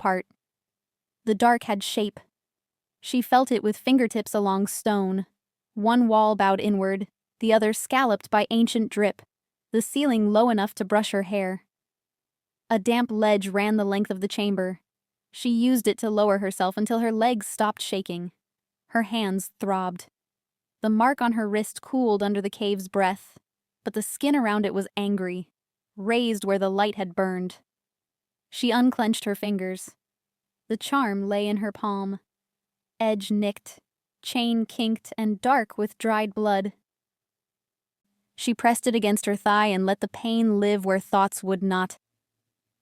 part. The dark had shape. She felt it with fingertips along stone. One wall bowed inward, the other scalloped by ancient drip, the ceiling low enough to brush her hair. A damp ledge ran the length of the chamber. She used it to lower herself until her legs stopped shaking. Her hands throbbed. The mark on her wrist cooled under the cave's breath, but the skin around it was angry, raised where the light had burned. She unclenched her fingers. The charm lay in her palm. Edge nicked, chain kinked, and dark with dried blood. She pressed it against her thigh and let the pain live where thoughts would not.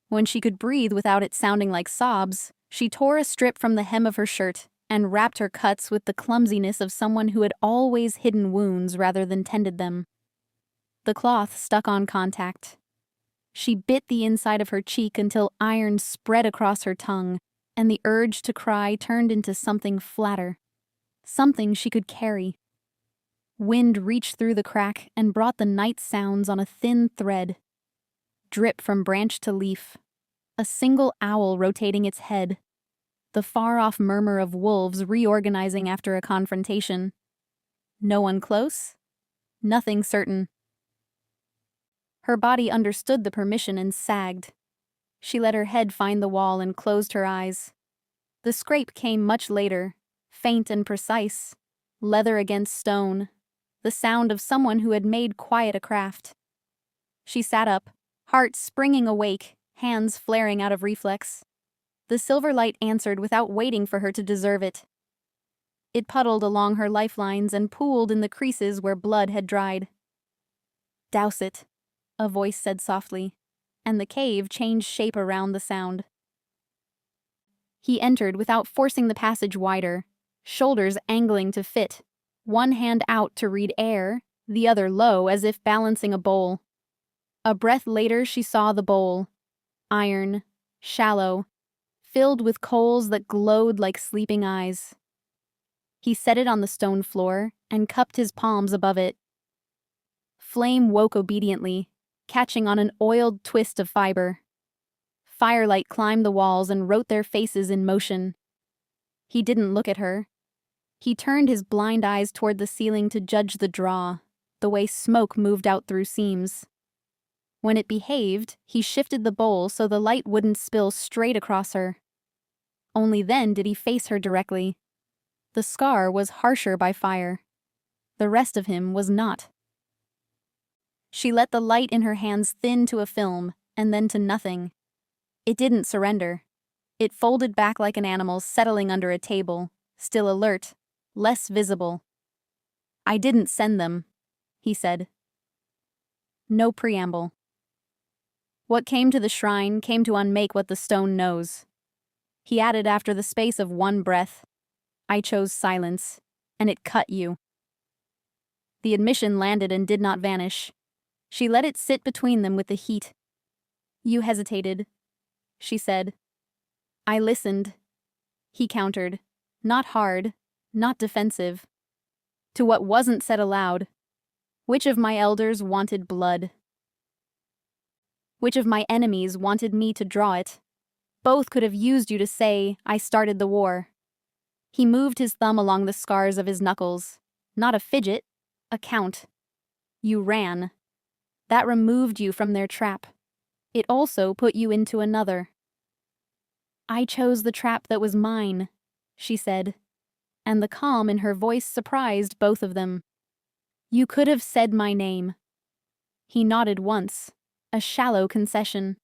When she could breathe without it sounding like sobs, she tore a strip from the hem of her shirt and wrapped her cuts with the clumsiness of someone who had always hidden wounds rather than tended them. The cloth stuck on contact. She bit the inside of her cheek until iron spread across her tongue, and the urge to cry turned into something flatter, something she could carry. Wind reached through the crack and brought the night sounds on a thin thread. Drip from branch to leaf, a single owl rotating its head, the far-off murmur of wolves reorganizing after a confrontation. No one close? Nothing certain. Her body understood the permission and sagged. She let her head find the wall and closed her eyes. The scrape came much later, faint and precise, leather against stone, the sound of someone who had made quiet a craft. She sat up, heart springing awake, hands flaring out of reflex. The silver light answered without waiting for her to deserve it. It puddled along her lifelines and pooled in the creases where blood had dried. "Douse it," a voice said softly, and the cave changed shape around the sound. He entered without forcing the passage wider, shoulders angling to fit, one hand out to read air, the other low as if balancing a bowl. A breath later she saw the bowl. Iron, shallow, filled with coals that glowed like sleeping eyes. He set it on the stone floor and cupped his palms above it. Flame woke obediently, catching on an oiled twist of fiber. Firelight climbed the walls and wrote their faces in motion. He didn't look at her. He turned his blind eyes toward the ceiling to judge the draw, the way smoke moved out through seams. When it behaved, he shifted the bowl so the light wouldn't spill straight across her. Only then did he face her directly. The scar was harsher by fire. The rest of him was not. She let the light in her hands thin to a film, and then to nothing. It didn't surrender. It folded back like an animal settling under a table, still alert, less visible. "I didn't send them," he said. No preamble. What came to the shrine came to unmake what the stone knows. He added after the space of one breath, "I chose silence, and it cut you." The admission landed and did not vanish. She let it sit between them with the heat. "You hesitated," she said. "I listened," he countered, not hard, not defensive. To what wasn't said aloud. Which of my elders wanted blood? Which of my enemies wanted me to draw it? Both could have used you to say, "I started the war." He moved his thumb along the scars of his knuckles. Not a fidget, a count. You ran. That removed you from their trap. It also put you into another. "I chose the trap that was mine," she said, and the calm in her voice surprised both of them. "You could have said my name." He nodded once, a shallow concession.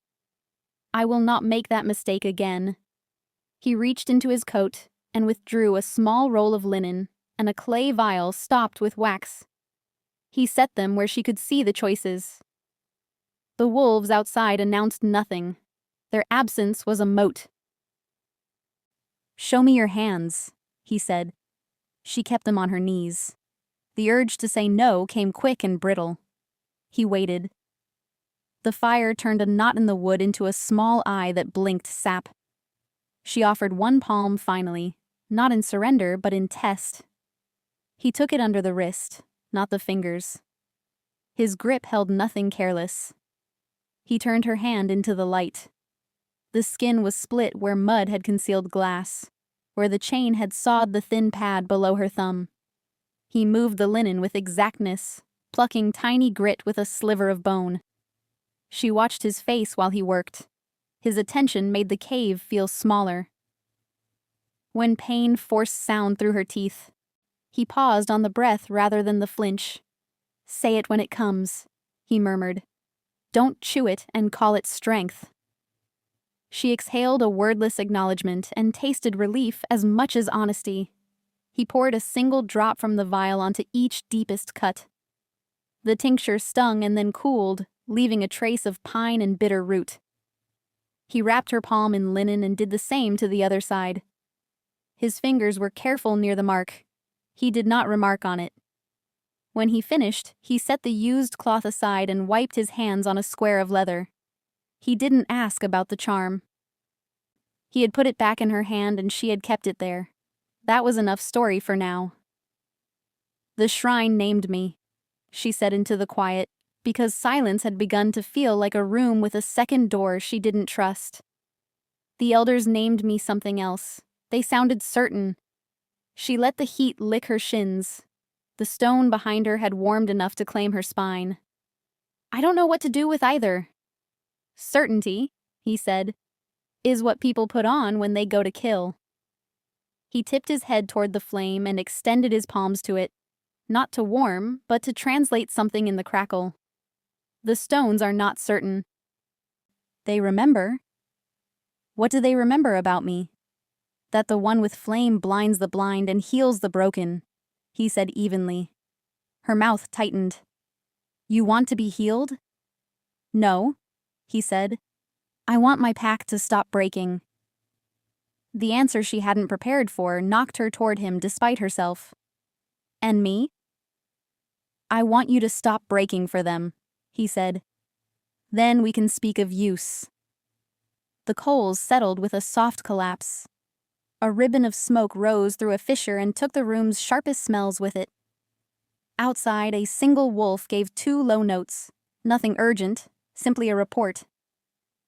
"I will not make that mistake again." He reached into his coat and withdrew a small roll of linen and a clay vial stopped with wax. He set them where she could see the choices. The wolves outside announced nothing. Their absence was a moat. "Show me your hands," he said. She kept them on her knees. The urge to say no came quick and brittle. He waited. The fire turned a knot in the wood into a small eye that blinked sap. She offered one palm finally, not in surrender but in test. He took it under the wrist, not the fingers. His grip held nothing careless. He turned her hand into the light. The skin was split where mud had concealed glass, where the chain had sawed the thin pad below her thumb. He moved the linen with exactness, plucking tiny grit with a sliver of bone. She watched his face while he worked. His attention made the cave feel smaller. When pain forced sound through her teeth, he paused on the breath rather than the flinch. "Say it when it comes," he murmured. "Don't chew it and call it strength." She exhaled a wordless acknowledgement and tasted relief as much as honesty. He poured a single drop from the vial onto each deepest cut. The tincture stung and then cooled, leaving a trace of pine and bitter root. He wrapped her palm in linen and did the same to the other side. His fingers were careful near the mark. He did not remark on it. When he finished, he set the used cloth aside and wiped his hands on a square of leather. He didn't ask about the charm. He had put it back in her hand and she had kept it there. That was enough story for now. "The shrine named me," she said into the quiet, because silence had begun to feel like a room with a second door she didn't trust. "The elders named me something else. They sounded certain." She let the heat lick her shins. The stone behind her had warmed enough to claim her spine. "I don't know what to do with either." "Certainty," he said, "is what people put on when they go to kill." He tipped his head toward the flame and extended his palms to it, not to warm, but to translate something in the crackle. "The stones are not certain. They remember." "What do they remember about me?" "That the one with flame blinds the blind and heals the broken," he said evenly. Her mouth tightened. "You want to be healed?" "No," he said. "I want my pack to stop breaking." The answer she hadn't prepared for knocked her toward him despite herself. "And me?" "I want you to stop breaking for them," he said. "Then we can speak of use." The coals settled with a soft collapse. A ribbon of smoke rose through a fissure and took the room's sharpest smells with it. Outside, a single wolf gave 2 low notes, nothing urgent, simply a report.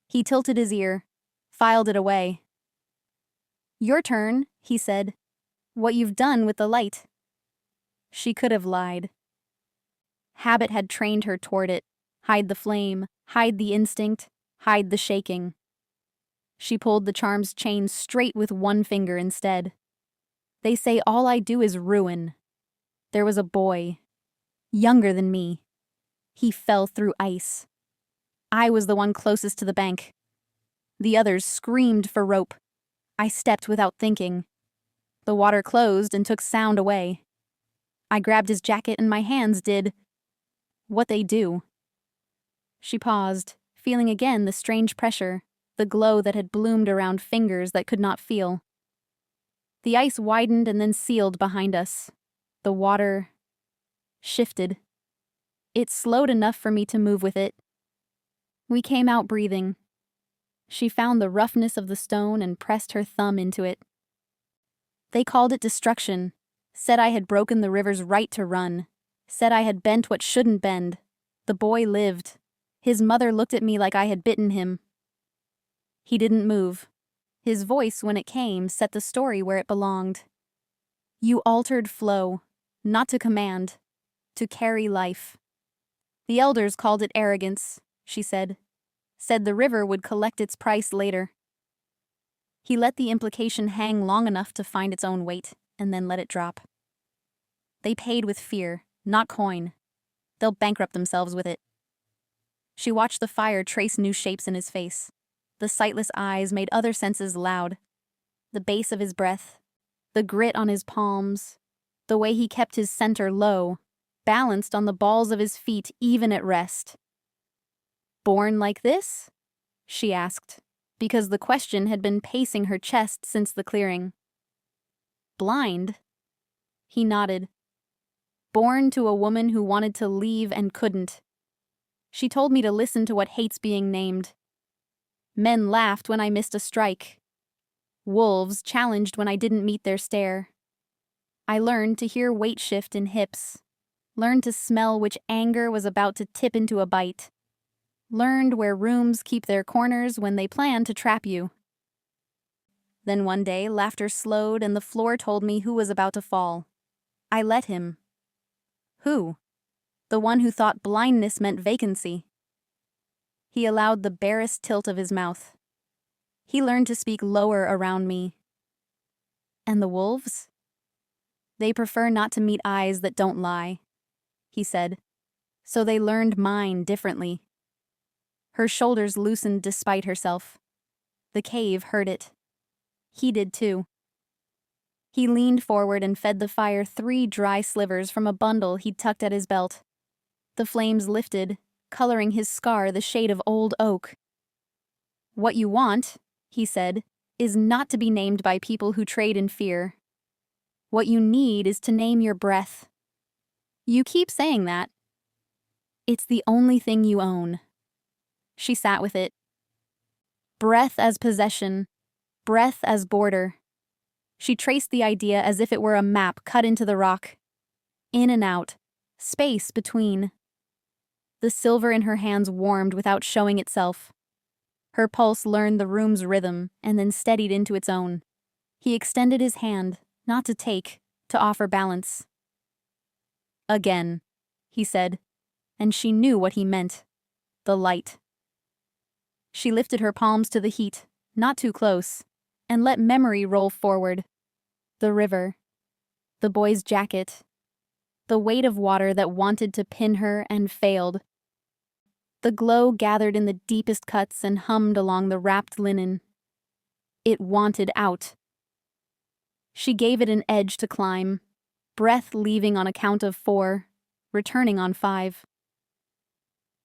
He tilted his ear, filed it away. "Your turn," he said. "What you've done with the light." She could have lied. Habit had trained her toward it. Hide the flame, hide the instinct, hide the shaking. She pulled the charm's chain straight with one finger instead. "They say all I do is ruin." There was a boy, younger than me. He fell through ice. I was the one closest to the bank. The others screamed for rope. I stepped without thinking. The water closed and took sound away. I grabbed his jacket and my hands did what they do. She paused, feeling again the strange pressure, the glow that had bloomed around fingers that could not feel. The ice widened and then sealed behind us. The water shifted. It slowed enough for me to move with it. We came out breathing. She found the roughness of the stone and pressed her thumb into it. "They called it destruction, said I had broken the river's right to run, said I had bent what shouldn't bend. The boy lived. His mother looked at me like I had bitten him." He didn't move. His voice, when it came, set the story where it belonged. "You altered flow, not to command, to carry life." "The elders called it arrogance," she said. "Said the river would collect its price later." He let the implication hang long enough to find its own weight, and then let it drop. "They paid with fear, not coin. They'll bankrupt themselves with it." She watched the fire trace new shapes in his face. The sightless eyes made other senses loud. The bass of his breath, the grit on his palms, the way he kept his center low, balanced on the balls of his feet even at rest. "Born like this?" she asked, because the question had been pacing her chest since the clearing. "Blind?" He nodded. "Born to a woman who wanted to leave and couldn't. She told me to listen to what hates being named. Men laughed when I missed a strike. Wolves challenged when I didn't meet their stare. I learned to hear weight shift in hips, learned to smell which anger was about to tip into a bite. learned where rooms keep their corners when they plan to trap you. Then one day, laughter slowed and the floor told me who was about to fall. I let him. Who? The one who thought blindness meant vacancy. He allowed the barest tilt of his mouth. He learned to speak lower around me. And the wolves? They prefer not to meet eyes that don't lie, he said. So they learned mine differently. Her shoulders loosened despite herself. The cave heard it. He did too. He leaned forward and fed the fire 3 dry slivers from a bundle he'd tucked at his belt. The flames lifted, coloring his scar the shade of old oak. What you want, he said, is not to be named by people who trade in fear. What you need is to name your breath. You keep saying that. It's the only thing you own. She sat with it. Breath as possession, breath as border. She traced the idea as if it were a map cut into the rock. In and out, space between. The silver in her hands warmed without showing itself. Her pulse learned the room's rhythm and then steadied into its own. He extended his hand, not to take, to offer balance. Again, he said, and she knew what he meant. The light. She lifted her palms to the heat, not too close, and let memory roll forward. The river. The boy's jacket. The weight of water that wanted to pin her and failed. The glow gathered in the deepest cuts and hummed along the wrapped linen. It wanted out. She gave it an edge to climb, breath leaving on a count of 4, returning on 5.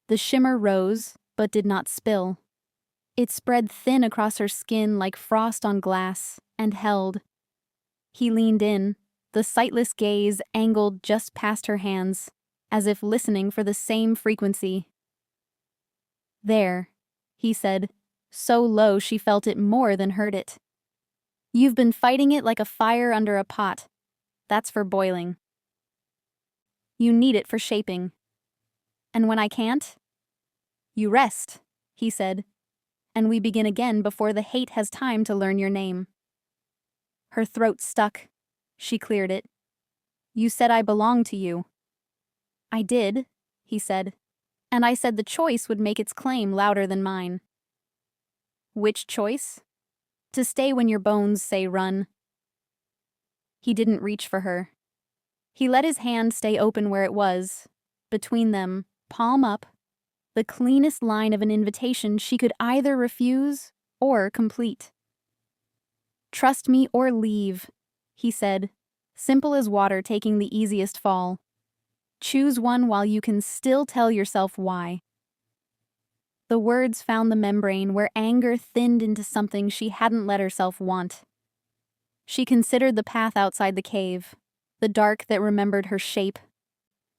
The shimmer rose, but did not spill. It spread thin across her skin like frost on glass, and held. He leaned in, the sightless gaze angled just past her hands, as if listening for the same frequency. There, he said, so low she felt it more than heard it. You've been fighting it like a fire under a pot. That's for boiling. You need it for shaping. And when I can't? You rest, he said, and we begin again before the hate has time to learn your name. Her throat stuck. She cleared it. You said I belonged to you. I did, he said, and I said the choice would make its claim louder than mine. Which choice? To stay when your bones say run. He didn't reach for her. He let his hand stay open where it was, between them, palm up, the cleanest line of an invitation she could either refuse or complete. Trust me or leave, he said, simple as water taking the easiest fall. Choose one while you can still tell yourself why. The words found the membrane where anger thinned into something she hadn't let herself want. She considered the path outside the cave, the dark that remembered her shape,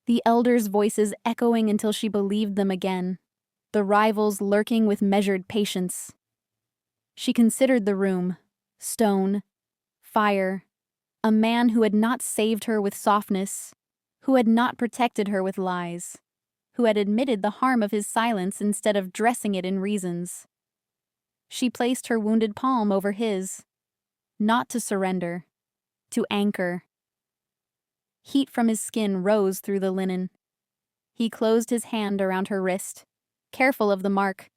the elders' voices echoing until she believed them again, the rivals lurking with measured patience. She considered the room, stone, fire, a man who had not saved her with softness, who had not protected her with lies, who had admitted the harm of his silence instead of dressing it in reasons. She placed her wounded palm over his, not to surrender, to anchor. Heat from his skin rose through the linen. He closed his hand around her wrist, careful of the mark.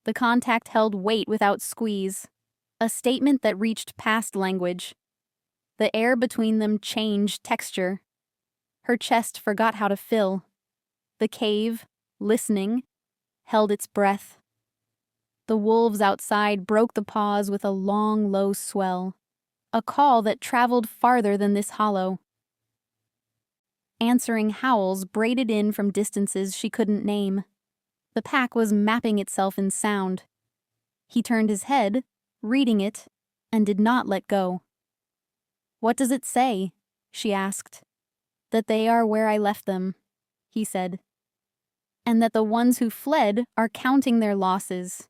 The contact held weight without squeeze, a statement that reached past language. The air between them changed texture. Her chest forgot how to fill. The cave, listening, held its breath. The wolves outside broke the pause with a long, low swell, a call that traveled farther than this hollow. Answering howls braided in from distances she couldn't name. The pack was mapping itself in sound. He turned his head, reading it, and did not let go. What does it say? She asked. That they are where I left them, he said. And that the ones who fled are counting their losses.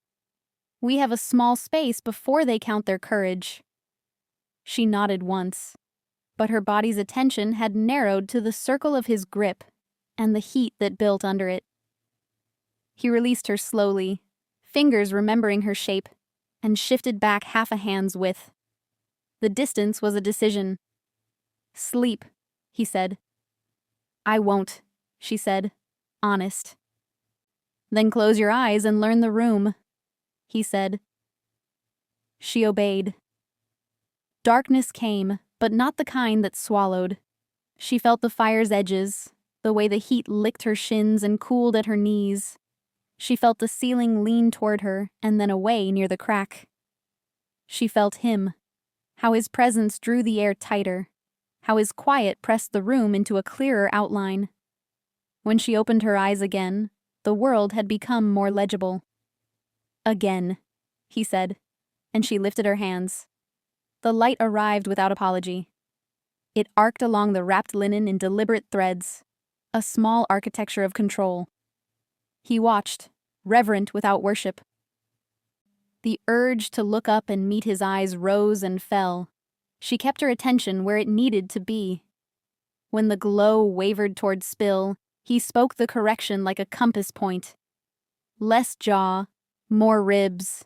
We have a small space before they count their courage. She nodded once, but her body's attention had narrowed to the circle of his grip and the heat that built under it. He released her slowly, fingers remembering her shape, and shifted back half a hand's width. The distance was a decision. "Sleep," he said. "I won't," she said, honest. "Then close your eyes and learn the room," he said. She obeyed. Darkness came, but not the kind that swallowed. She felt the fire's edges, the way the heat licked her shins and cooled at her knees. She felt the ceiling lean toward her and then away near the crack. She felt him, how his presence drew the air tighter, how his quiet pressed the room into a clearer outline. When she opened her eyes again, the world had become more legible. "Again," he said, and she lifted her hands. The light arrived without apology. It arced along the wrapped linen in deliberate threads, a small architecture of control. He watched, reverent without worship. The urge to look up and meet his eyes rose and fell. She kept her attention where it needed to be. When the glow wavered toward spill, he spoke the correction like a compass point. "Less jaw, more ribs.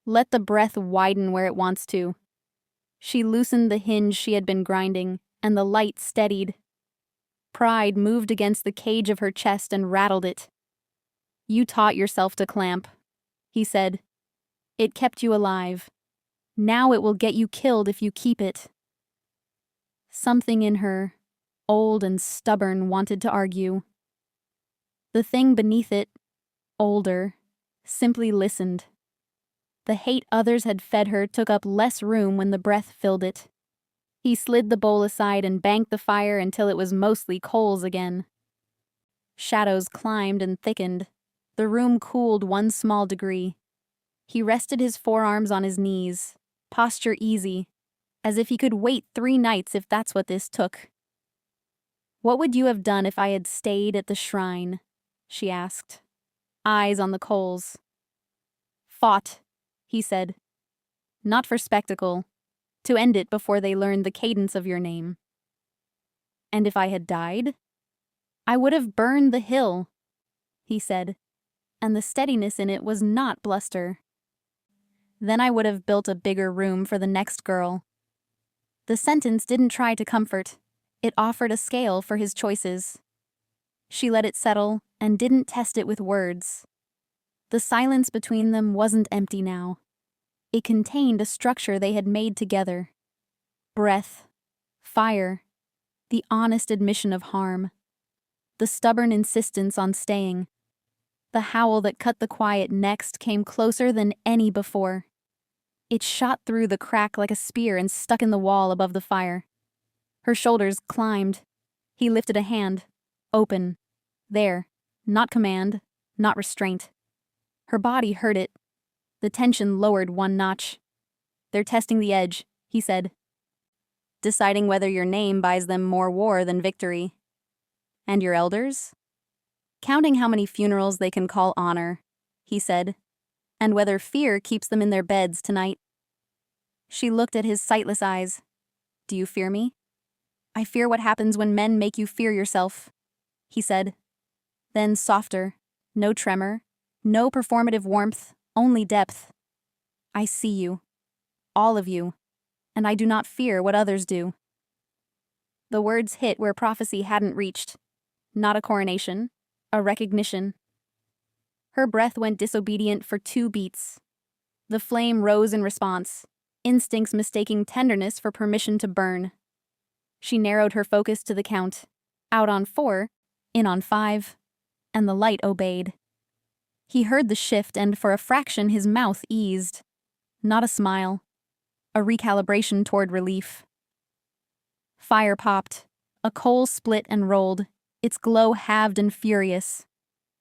Let the breath widen where it wants to." She loosened the hinge she had been grinding, and the light steadied. Pride moved against the cage of her chest and rattled it. "You taught yourself to clamp," he said. "It kept you alive. Now it will get you killed if you keep it." Something in her, old and stubborn, wanted to argue. The thing beneath it, older, simply listened. The hate others had fed her took up less room when the breath filled it. He slid the bowl aside and banked the fire until it was mostly coals again. Shadows climbed and thickened. The room cooled one small degree. He rested his forearms on his knees, posture easy, as if he could wait 3 nights if that's what this took. "What would you have done if I had stayed at the shrine?" she asked, eyes on the coals. "Fought," he said. "Not for spectacle, to end it before they learned the cadence of your name." "And if I had died?" "I would have burned the hill," he said, and the steadiness in it was not bluster. "Then I would have built a bigger room for the next girl." The sentence didn't try to comfort. It offered a scale for his choices. She let it settle and didn't test it with words. The silence between them wasn't empty now. It contained a structure they had made together. Breath, fire, the honest admission of harm, the stubborn insistence on staying. The howl that cut the quiet next came closer than any before. It shot through the crack like a spear and stuck in the wall above the fire. Her shoulders climbed. He lifted a hand, open. There, not command, not restraint. Her body heard it. The tension lowered one notch. "They're testing the edge," he said. "Deciding whether your name buys them more war than victory." "And your elders?" "Counting how many funerals they can call honor," he said, "and whether fear keeps them in their beds tonight." She looked at his sightless eyes. "Do you fear me?" "I fear what happens when men make you fear yourself," he said. Then softer, no tremor, no performative warmth, only depth. "I see you, all of you, and I do not fear what others do." The words hit where prophecy hadn't reached. Not a coronation, a recognition. Her breath went disobedient for 2 beats. The flame rose in response, instincts mistaking tenderness for permission to burn. She narrowed her focus to the count. Out on 4, in on 5, and the light obeyed. He heard the shift, and for a fraction his mouth eased. Not a smile. A recalibration toward relief. Fire popped. A coal split and rolled, its glow halved and furious.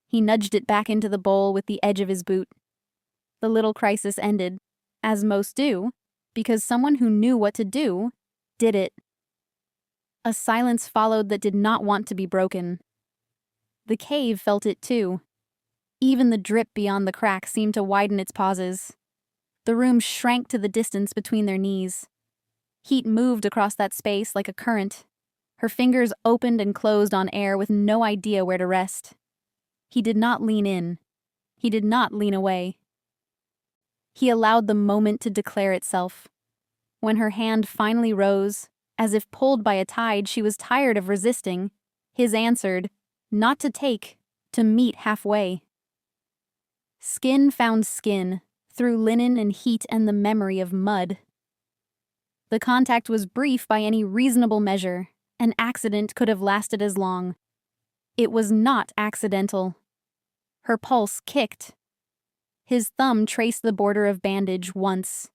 He nudged it back into the bowl with the edge of his boot. The little crisis ended, as most do, because someone who knew what to do did it. A silence followed that did not want to be broken. The cave felt it too. Even the drip beyond the crack seemed to widen its pauses. The room shrank to the distance between their knees. Heat moved across that space like a current. Her fingers opened and closed on air with no idea where to rest. He did not lean in. He did not lean away. He allowed the moment to declare itself. When her hand finally rose, as if pulled by a tide she was tired of resisting, his answered, not to take, to meet halfway. Skin found skin, through linen and heat and the memory of mud. The contact was brief by any reasonable measure. An accident could have lasted as long. It was not accidental. Her pulse kicked. His thumb traced the border of bandage once.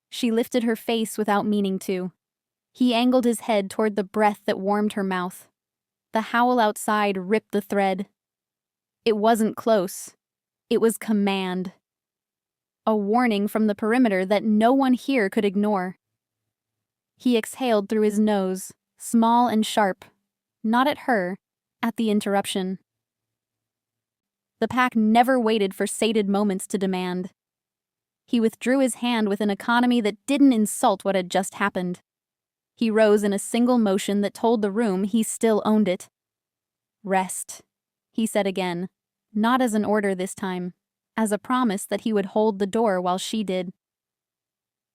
She lifted her face without meaning to. He angled his head toward the breath that warmed her mouth. The howl outside ripped the thread. It wasn't close. It was command. A warning from the perimeter that no one here could ignore. He exhaled through his nose, small and sharp, not at her, at the interruption. The pack never waited for sated moments to demand. He withdrew his hand with an economy that didn't insult what had just happened. He rose in a single motion that told the room he still owned it. Rest, he said again, not as an order this time, as a promise that he would hold the door while she did.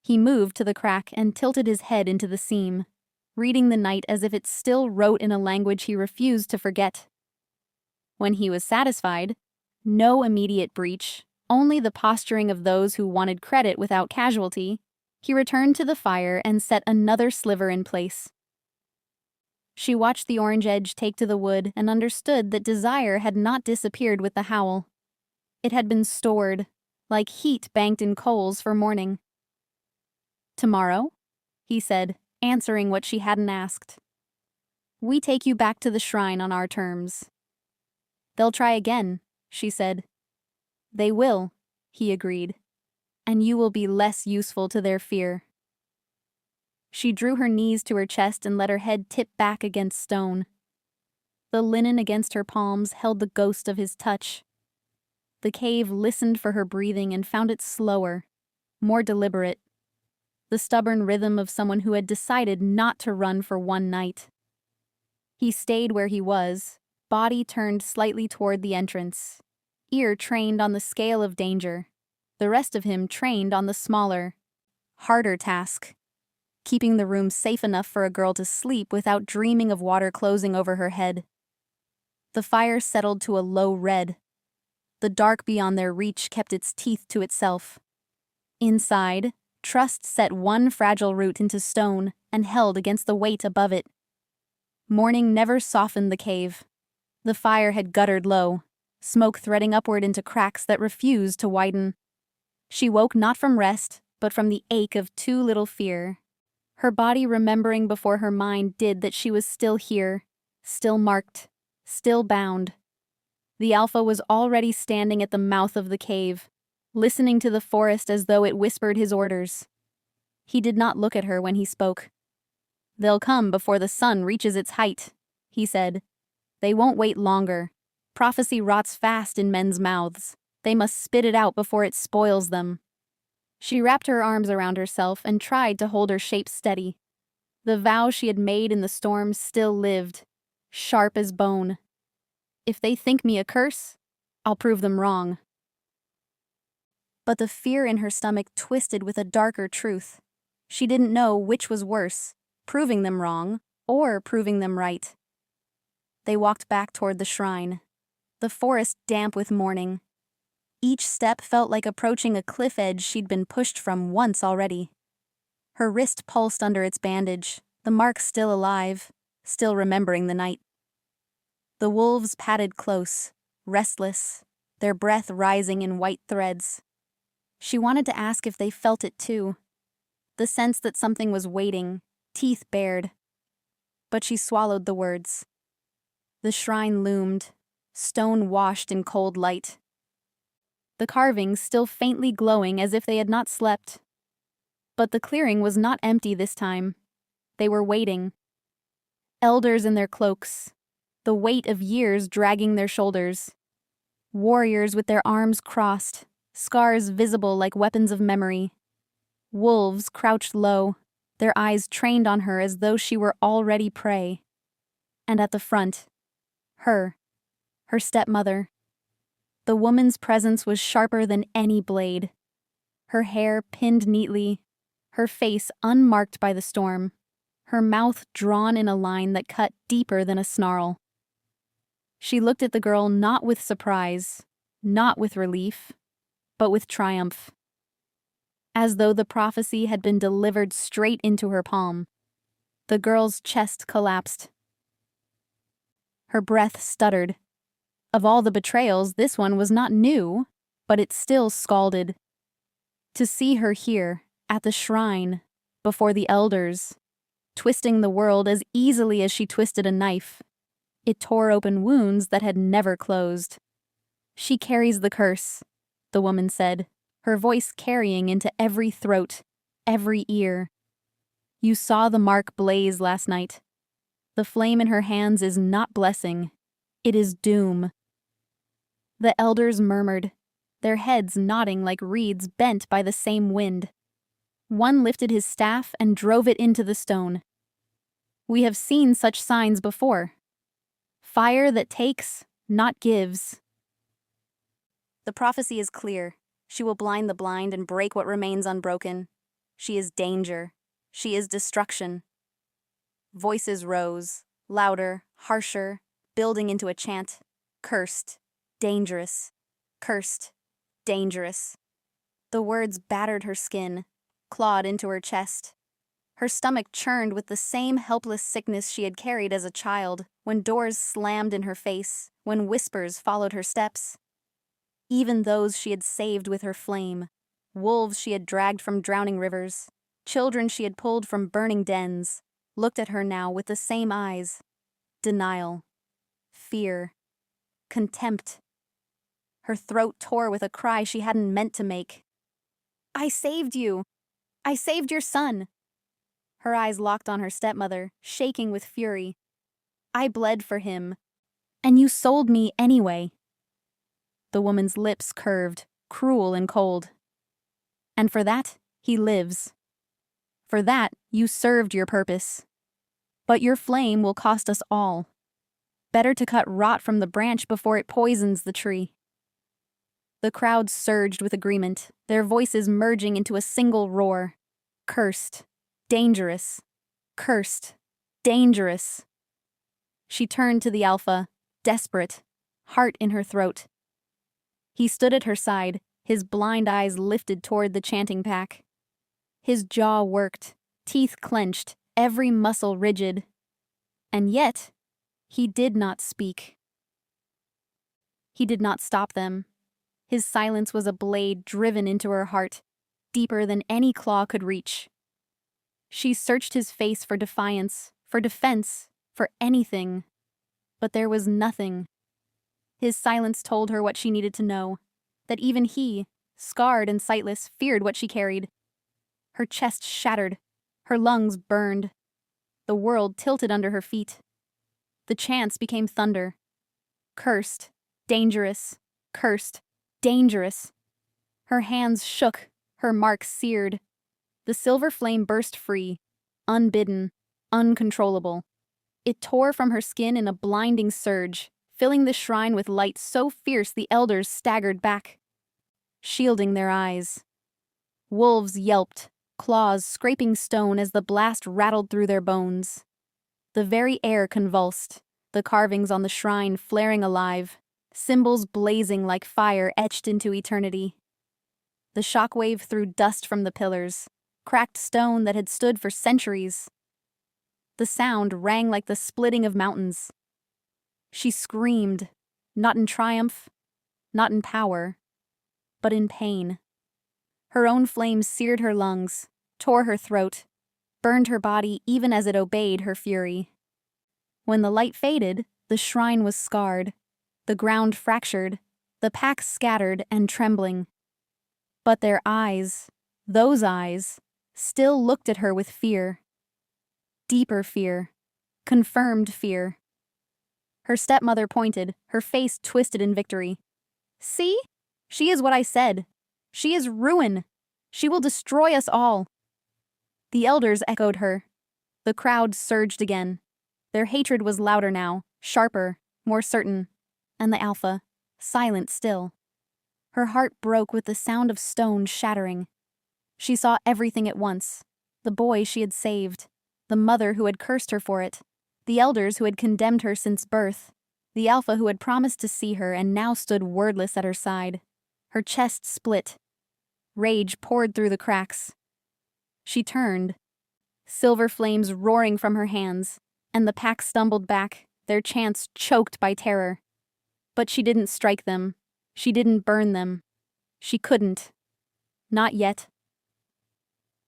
He moved to the crack and tilted his head into the seam, reading the night as if it still wrote in a language he refused to forget. When he was satisfied, no immediate breach, only the posturing of those who wanted credit without casualty, he returned to the fire and set another sliver in place. She watched the orange edge take to the wood and understood that desire had not disappeared with the howl. It had been stored, like heat banked in coals for morning. Tomorrow, he said, answering what she hadn't asked. We take you back to the shrine on our terms. They'll try again, she said. They will, he agreed, and you will be less useful to their fear. She drew her knees to her chest and let her head tip back against stone. The linen against her palms held the ghost of his touch. The cave listened for her breathing and found it slower, more deliberate. The stubborn rhythm of someone who had decided not to run for one night. He stayed where he was, body turned slightly toward the entrance, ear trained on the scale of danger, the rest of him trained on the smaller, harder task, keeping the room safe enough for a girl to sleep without dreaming of water closing over her head. The fire settled to a low red. The dark beyond their reach kept its teeth to itself. Inside, trust set one fragile root into stone and held against the weight above it. Morning never softened the cave. The fire had guttered low, smoke threading upward into cracks that refused to widen. She woke not from rest, but from the ache of too little fear. Her body remembering before her mind did that she was still here, still marked, still bound. The Alpha was already standing at the mouth of the cave, listening to the forest as though it whispered his orders. He did not look at her when he spoke. They'll come before the sun reaches its height, he said. They won't wait longer. Prophecy rots fast in men's mouths. They must spit it out before it spoils them. She wrapped her arms around herself and tried to hold her shape steady. The vow she had made in the storm still lived, sharp as bone. If they think me a curse, I'll prove them wrong. But the fear in her stomach twisted with a darker truth. She didn't know which was worse, proving them wrong or proving them right. They walked back toward the shrine, the forest damp with morning. Each step felt like approaching a cliff edge she'd been pushed from once already. Her wrist pulsed under its bandage, the mark still alive, still remembering the night. The wolves padded close, restless, their breath rising in white threads. She wanted to ask if they felt it too, the sense that something was waiting, teeth bared. But she swallowed the words. The shrine loomed, stone washed in cold light. The carvings still faintly glowing as if they had not slept. But the clearing was not empty this time. They were waiting. Elders in their cloaks, the weight of years dragging their shoulders. Warriors with their arms crossed, scars visible like weapons of memory. Wolves crouched low, their eyes trained on her as though she were already prey. And at the front, her stepmother. The woman's presence was sharper than any blade. Her hair pinned neatly, her face unmarked by the storm, her mouth drawn in a line that cut deeper than a snarl. She looked at the girl not with surprise, not with relief, but with triumph. As though the prophecy had been delivered straight into her palm. The girl's chest collapsed. Her breath stuttered. Of all the betrayals, this one was not new, but it still scalded. To see her here, at the shrine, before the elders, twisting the world as easily as she twisted a knife, it tore open wounds that had never closed. "She carries the curse," the woman said, her voice carrying into every throat, every ear. "You saw the mark blaze last night. The flame in her hands is not blessing. It is doom." The elders murmured, their heads nodding like reeds bent by the same wind. One lifted his staff and drove it into the stone. "We have seen such signs before. Fire that takes, not gives." "The prophecy is clear. She will blind the blind and break what remains unbroken. She is danger. She is destruction." Voices rose, louder, harsher, building into a chant. Cursed, dangerous, cursed, dangerous. The words battered her skin, clawed into her chest. Her stomach churned with the same helpless sickness she had carried as a child, when doors slammed in her face, when whispers followed her steps. Even those she had saved with her flame, wolves she had dragged from drowning rivers, children she had pulled from burning dens, looked at her now with the same eyes. Denial, fear, contempt. Her throat tore with a cry she hadn't meant to make. "I saved you! I saved your son!" Her eyes locked on her stepmother, shaking with fury. "I bled for him, and you sold me anyway." The woman's lips curved, cruel and cold. "And for that, he lives. For that, you served your purpose. But your flame will cost us all. Better to cut rot from the branch before it poisons the tree." The crowd surged with agreement, their voices merging into a single roar. Cursed, dangerous, cursed, dangerous. She turned to the Alpha, desperate, heart in her throat. He stood at her side, his blind eyes lifted toward the chanting pack. His jaw worked, teeth clenched, every muscle rigid. And yet, he did not speak. He did not stop them. His silence was a blade driven into her heart, deeper than any claw could reach. She searched his face for defiance, for defense, for anything. But there was nothing. His silence told her what she needed to know, that even he, scarred and sightless, feared what she carried. Her chest shattered, her lungs burned. The world tilted under her feet. The chants became thunder. Cursed, dangerous, cursed, dangerous. Her hands shook, her marks seared. The silver flame burst free, unbidden, uncontrollable. It tore from her skin in a blinding surge, filling the shrine with light so fierce the elders staggered back, shielding their eyes. Wolves yelped, claws scraping stone as the blast rattled through their bones. The very air convulsed, the carvings on the shrine flaring alive, symbols blazing like fire etched into eternity. The shockwave threw dust from the pillars, cracked stone that had stood for centuries. The sound rang like the splitting of mountains. She screamed, not in triumph, not in power, but in pain. Her own flame seared her lungs, tore her throat, burned her body even as it obeyed her fury. When the light faded, the shrine was scarred, the ground fractured, the pack scattered and trembling. But their eyes, those eyes, still looked at her with fear. Deeper fear, confirmed fear. Her stepmother pointed, her face twisted in victory. "See? She is what I said. She is ruin. She will destroy us all." The elders echoed her. The crowd surged again. Their hatred was louder now, sharper, more certain. And the Alpha, silent still. Her heart broke with the sound of stone shattering. She saw everything at once. The boy she had saved, the mother who had cursed her for it, the elders who had condemned her since birth, the alpha who had promised to see her and now stood wordless at her side. Her chest split. Rage poured through the cracks. She turned, silver flames roaring from her hands, and the pack stumbled back, their chants choked by terror. But she didn't strike them. She didn't burn them. She couldn't. Not yet.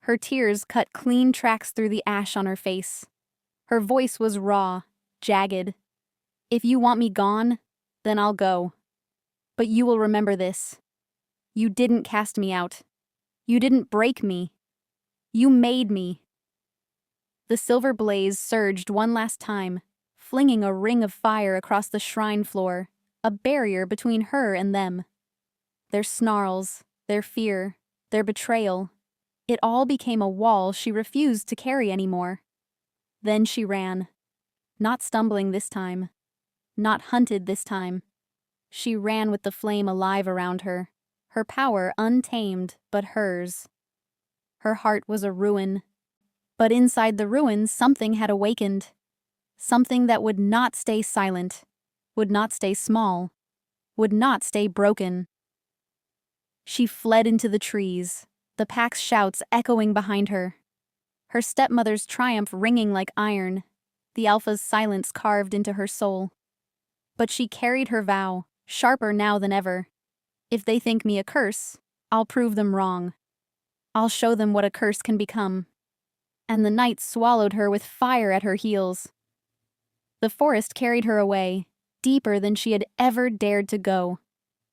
Her tears cut clean tracks through the ash on her face. Her voice was raw, jagged. If you want me gone, then I'll go. But you will remember this. You didn't cast me out. You didn't break me. You made me. The silver blaze surged one last time, flinging a ring of fire across the shrine floor, a barrier between her and them. Their snarls, their fear, their betrayal. It all became a wall she refused to carry anymore. Then she ran. Not stumbling this time. Not hunted this time. She ran with the flame alive around her, her power untamed but hers. Her heart was a ruin. But inside the ruins something had awakened. Something that would not stay silent, would not stay small, would not stay broken. She fled into the trees, the pack's shouts echoing behind her. Her stepmother's triumph ringing like iron, the alpha's silence carved into her soul. But she carried her vow, sharper now than ever. If they think me a curse, I'll prove them wrong. I'll show them what a curse can become. And the night swallowed her with fire at her heels. The forest carried her away, deeper than she had ever dared to go,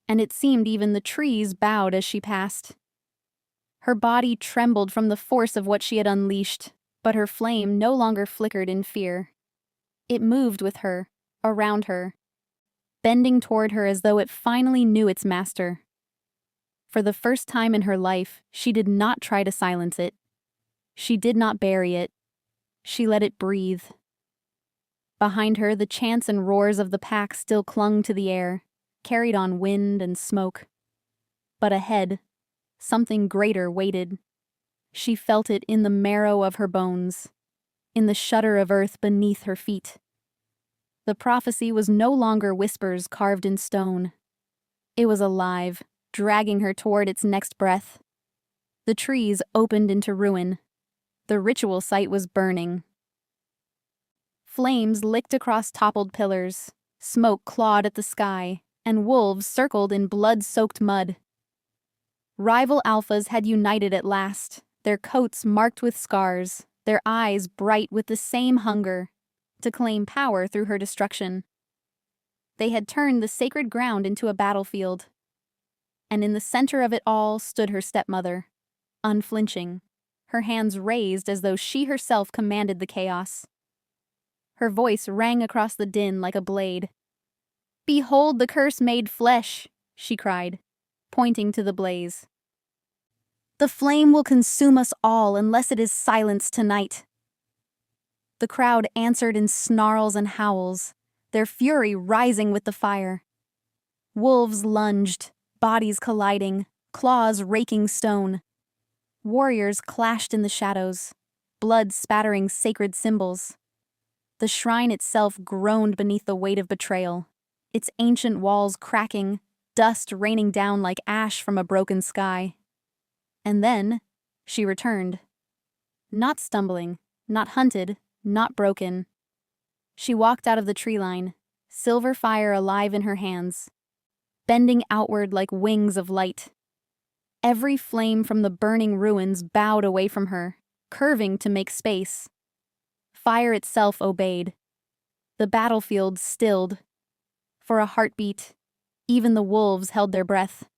and it seemed even the trees bowed as she passed. Her body trembled from the force of what she had unleashed, but her flame no longer flickered in fear. It moved with her, around her, bending toward her as though it finally knew its master. For the first time in her life, she did not try to silence it. She did not bury it. She let it breathe. Behind her, the chants and roars of the pack still clung to the air, carried on wind and smoke. But ahead, something greater waited. She felt it in the marrow of her bones, in the shudder of earth beneath her feet. The prophecy was no longer whispers carved in stone. It was alive, dragging her toward its next breath. The trees opened into ruin. The ritual site was burning. Flames licked across toppled pillars, smoke clawed at the sky, and wolves circled in blood-soaked mud. Rival alphas had united at last, their coats marked with scars, their eyes bright with the same hunger, to claim power through her destruction. They had turned the sacred ground into a battlefield. And in the center of it all stood her stepmother, unflinching, her hands raised as though she herself commanded the chaos. Her voice rang across the din like a blade. "Behold the curse made flesh," she cried, pointing to the blaze. "The flame will consume us all unless it is silenced tonight." The crowd answered in snarls and howls, their fury rising with the fire. Wolves lunged, bodies colliding, claws raking stone. Warriors clashed in the shadows, blood spattering sacred symbols. The shrine itself groaned beneath the weight of betrayal, its ancient walls cracking, dust raining down like ash from a broken sky. And then, she returned. Not stumbling, not hunted, not broken. She walked out of the tree line, silver fire alive in her hands, bending outward like wings of light. Every flame from the burning ruins bowed away from her, curving to make space. Fire itself obeyed. The battlefield stilled. For a heartbeat, even the wolves held their breath.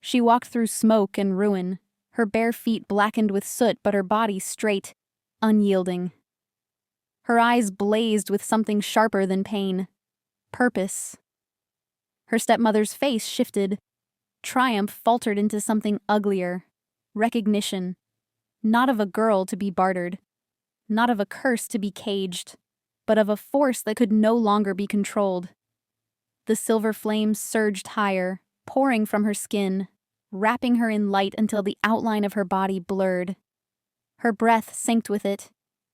She walked through smoke and ruin, her bare feet blackened with soot but her body straight, unyielding. Her eyes blazed with something sharper than pain. Purpose. Her stepmother's face shifted. Triumph faltered into something uglier. Recognition. Not of a girl to be bartered. Not of a curse to be caged. But of a force that could no longer be controlled. The silver flames surged higher, pouring from her skin, wrapping her in light until the outline of her body blurred. Her breath synced with it,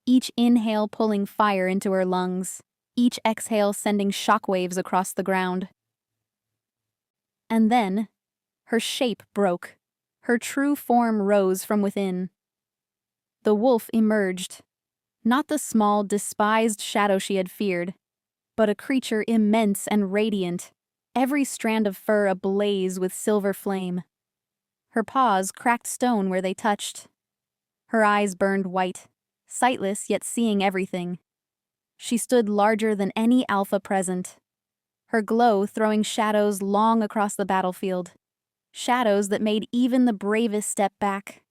each inhale pulling fire into her lungs, each exhale sending shockwaves across the ground. And then, her shape broke. Her true form rose from within. The wolf emerged, not the small, despised shadow she had feared, but a creature immense and radiant, every strand of fur ablaze with silver flame. Her paws cracked stone where they touched. Her eyes burned white, sightless yet seeing everything. She stood larger than any alpha present, her glow throwing shadows long across the battlefield, shadows that made even the bravest step back.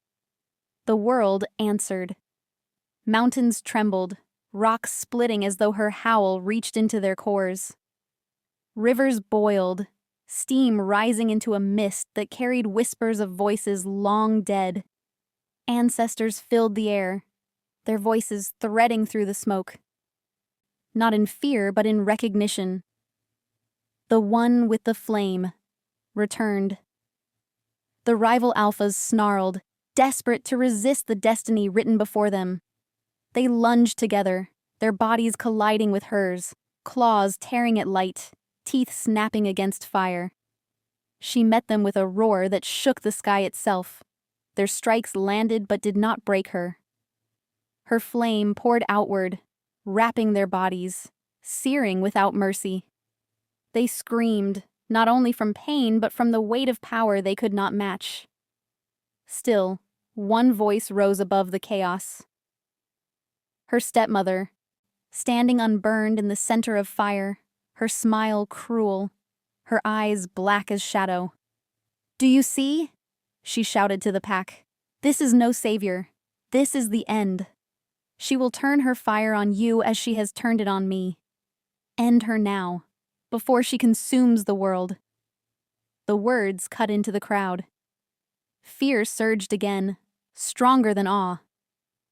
The world answered. Mountains trembled, rocks splitting as though her howl reached into their cores. Rivers boiled, steam rising into a mist that carried whispers of voices long dead. Ancestors filled the air, their voices threading through the smoke. Not in fear, but in recognition. The one with the flame returned. The rival alphas snarled, desperate to resist the destiny written before them. They lunged together, their bodies colliding with hers, claws tearing at light, teeth snapping against fire. She met them with a roar that shook the sky itself. Their strikes landed but did not break her. Her flame poured outward, wrapping their bodies, searing without mercy. They screamed, not only from pain but from the weight of power they could not match. Still, one voice rose above the chaos. Her stepmother, standing unburned in the center of fire, her smile cruel, her eyes black as shadow. "Do you see?" she shouted to the pack. "This is no savior. This is the end. She will turn her fire on you as she has turned it on me. End her now, before she consumes the world." The words cut into the crowd. Fear surged again, stronger than awe.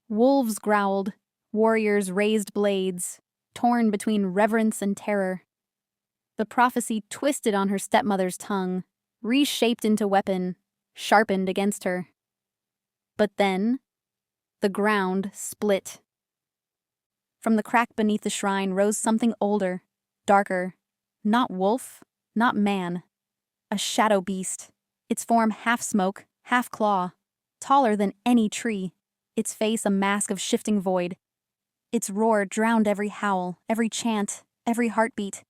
Wolves growled, warriors raised blades, torn between reverence and terror. The prophecy twisted on her stepmother's tongue, reshaped into weapon, sharpened against her. But then, the ground split. From the crack beneath the shrine rose something older, darker, not wolf, not man. A shadow beast, its form half smoke, half claw, taller than any tree, its face a mask of shifting void. Its roar drowned every howl, every chant, every heartbeat.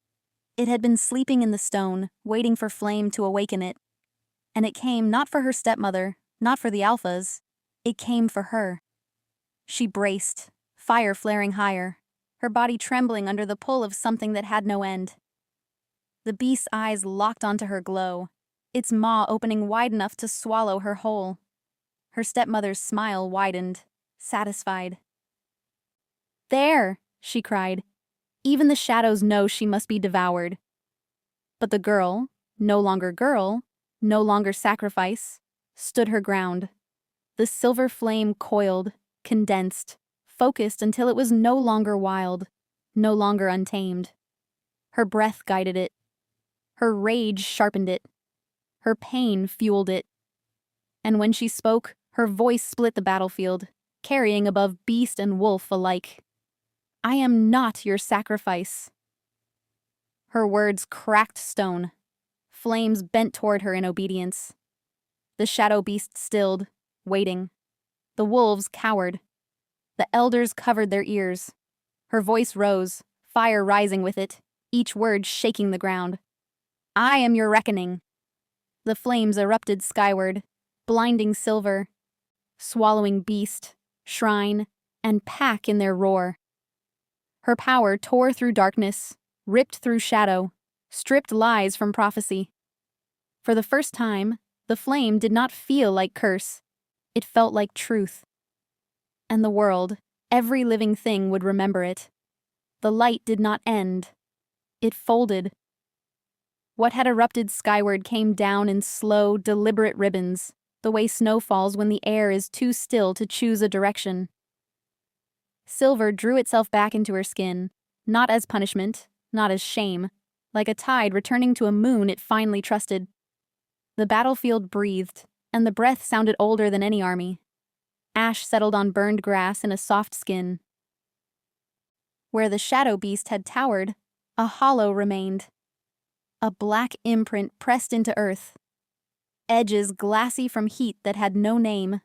It had been sleeping in the stone, waiting for flame to awaken it. And it came not for her stepmother, not for the alphas. It came for her. She braced, fire flaring higher, her body trembling under the pull of something that had no end. The beast's eyes locked onto her glow, its maw opening wide enough to swallow her whole. Her stepmother's smile widened, satisfied. "There!" she cried. "Even the shadows know she must be devoured." But the girl, no longer sacrifice, stood her ground. The silver flame coiled, condensed, focused until it was no longer wild, no longer untamed. Her breath guided it. Her rage sharpened it. Her pain fueled it. And when she spoke, her voice split the battlefield, carrying above beast and wolf alike. "I am not your sacrifice." Her words cracked stone. Flames bent toward her in obedience. The shadow beast stilled, waiting. The wolves cowered. The elders covered their ears. Her voice rose, fire rising with it, each word shaking the ground. "I am your reckoning." The flames erupted skyward, blinding silver, swallowing beast, shrine, and pack in their roar. Her power tore through darkness, ripped through shadow, stripped lies from prophecy. For the first time, the flame did not feel like curse. It felt like truth. And the world, every living thing would remember it. The light did not end. It folded. What had erupted skyward came down in slow, deliberate ribbons, the way snow falls when the air is too still to choose a direction. Silver drew itself back into her skin, not as punishment, not as shame, like a tide returning to a moon it finally trusted. The battlefield breathed, and the breath sounded older than any army. Ash settled on burned grass and a soft skin. Where the shadow beast had towered, a hollow remained. A black imprint pressed into earth. Edges glassy from heat that had no name.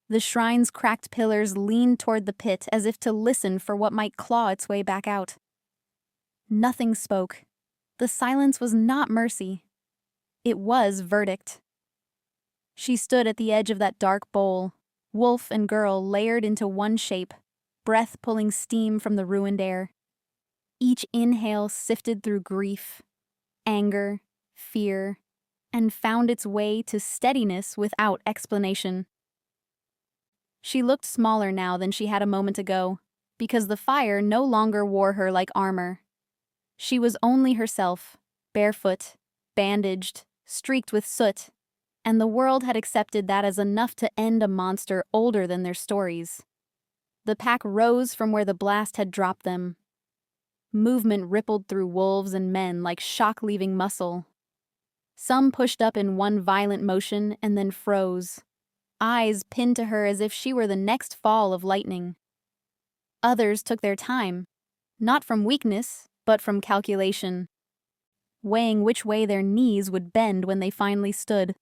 The shrine's cracked pillars leaned toward the pit as if to listen for what might claw its way back out. Nothing spoke. The silence was not mercy. It was verdict. She stood at the edge of that dark bowl, wolf and girl layered into one shape, breath pulling steam from the ruined air. Each inhale sifted through grief, anger, fear, and found its way to steadiness without explanation. She looked smaller now than she had a moment ago, because the fire no longer wore her like armor. She was only herself, barefoot, bandaged, streaked with soot, and the world had accepted that as enough to end a monster older than their stories. The pack rose from where the blast had dropped them. Movement rippled through wolves and men like shock-leaving muscle. Some pushed up in one violent motion and then froze, eyes pinned to her as if she were the next fall of lightning. Others took their time, not from weakness, but from calculation, weighing which way their knees would bend when they finally stood.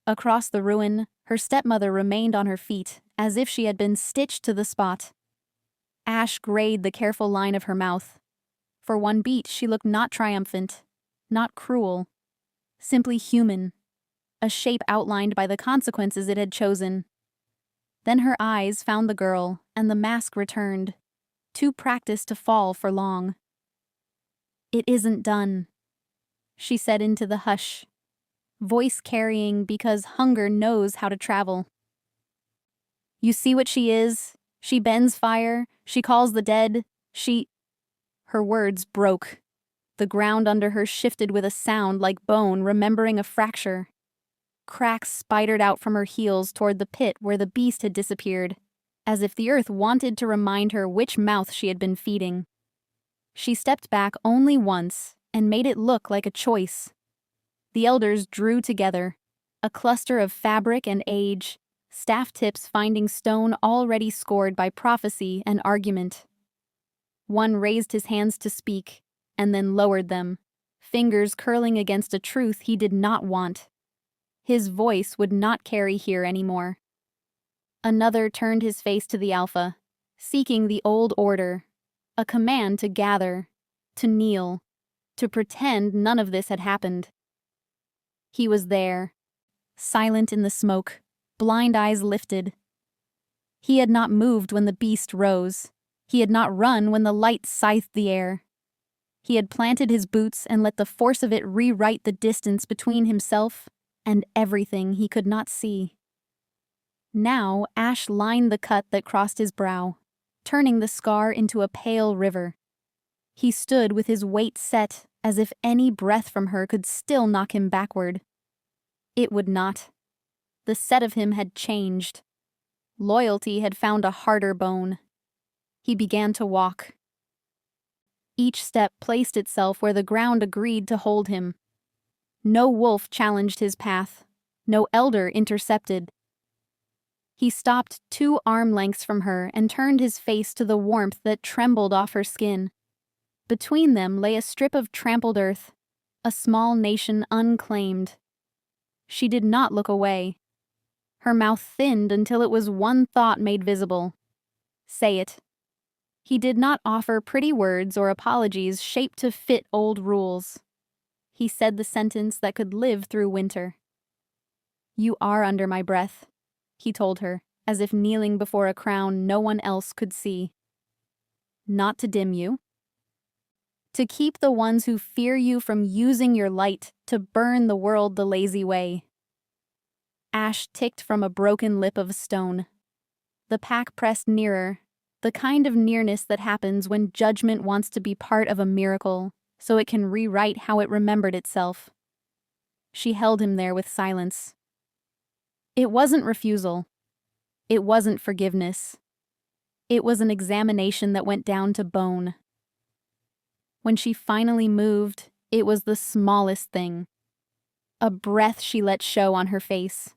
Across the ruin, her stepmother remained on her feet, as if she had been stitched to the spot. Ash grayed the careful line of her mouth. For one beat, she looked not triumphant, not cruel, simply human, a shape outlined by the consequences it had chosen. Then her eyes found the girl, and the mask returned, too practiced to fall for long. "It isn't done," she said into the hush, voice carrying because hunger knows how to travel. "You see what she is? She bends fire, she calls the dead, she—" Her words broke. The ground under her shifted with a sound like bone remembering a fracture. Cracks spidered out from her heels toward the pit where the beast had disappeared, as if the earth wanted to remind her which mouth she had been feeding. She stepped back only once and made it look like a choice. The elders drew together, a cluster of fabric and age, staff tips finding stone already scored by prophecy and argument. One raised his hands to speak, and then lowered them, fingers curling against a truth he did not want. His voice would not carry here anymore. Another turned his face to the Alpha, seeking the old order, a command to gather, to kneel, to pretend none of this had happened. He was there, silent in the smoke, blind eyes lifted. He had not moved when the beast rose. He had not run when the light scythed the air. He had planted his boots and let the force of it rewrite the distance between himself and everything he could not see. Now ash lined the cut that crossed his brow, turning the scar into a pale river. He stood with his weight set, as if any breath from her could still knock him backward. It would not. The set of him had changed. Loyalty had found a harder bone. He began to walk. Each step placed itself where the ground agreed to hold him. No wolf challenged his path. No elder intercepted. He stopped 2 arm lengths from her and turned his face to the warmth that trembled off her skin. Between them lay a strip of trampled earth, a small nation unclaimed. She did not look away. Her mouth thinned until it was one thought made visible. Say it. He did not offer pretty words or apologies shaped to fit old rules. He said the sentence that could live through winter. "You are under my breath," he told her, as if kneeling before a crown no one else could see. "Not to dim you. To keep the ones who fear you from using your light to burn the world the lazy way." Ash ticked from a broken lip of stone. The pack pressed nearer, the kind of nearness that happens when judgment wants to be part of a miracle, so it can rewrite how it remembered itself. She held him there with silence. It wasn't refusal. It wasn't forgiveness. It was an examination that went down to bone. When she finally moved, it was the smallest thing. a breath she let show on her face.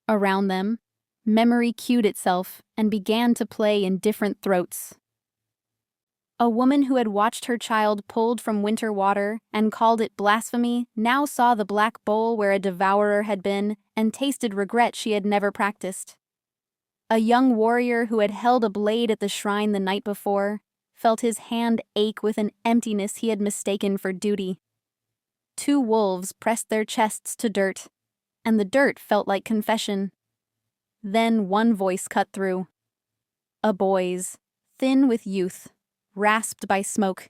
Around them, memory cued itself and began to play in different throats. A woman who had watched her child pulled from winter water and called it blasphemy now saw the black bowl where a devourer had been and tasted regret she had never practiced. A young warrior who had held a blade at the shrine the night before felt his hand ache with an emptiness he had mistaken for duty. Two wolves pressed their chests to dirt, and the dirt felt like confession. Then one voice cut through. A boy's, thin with youth, rasped by smoke.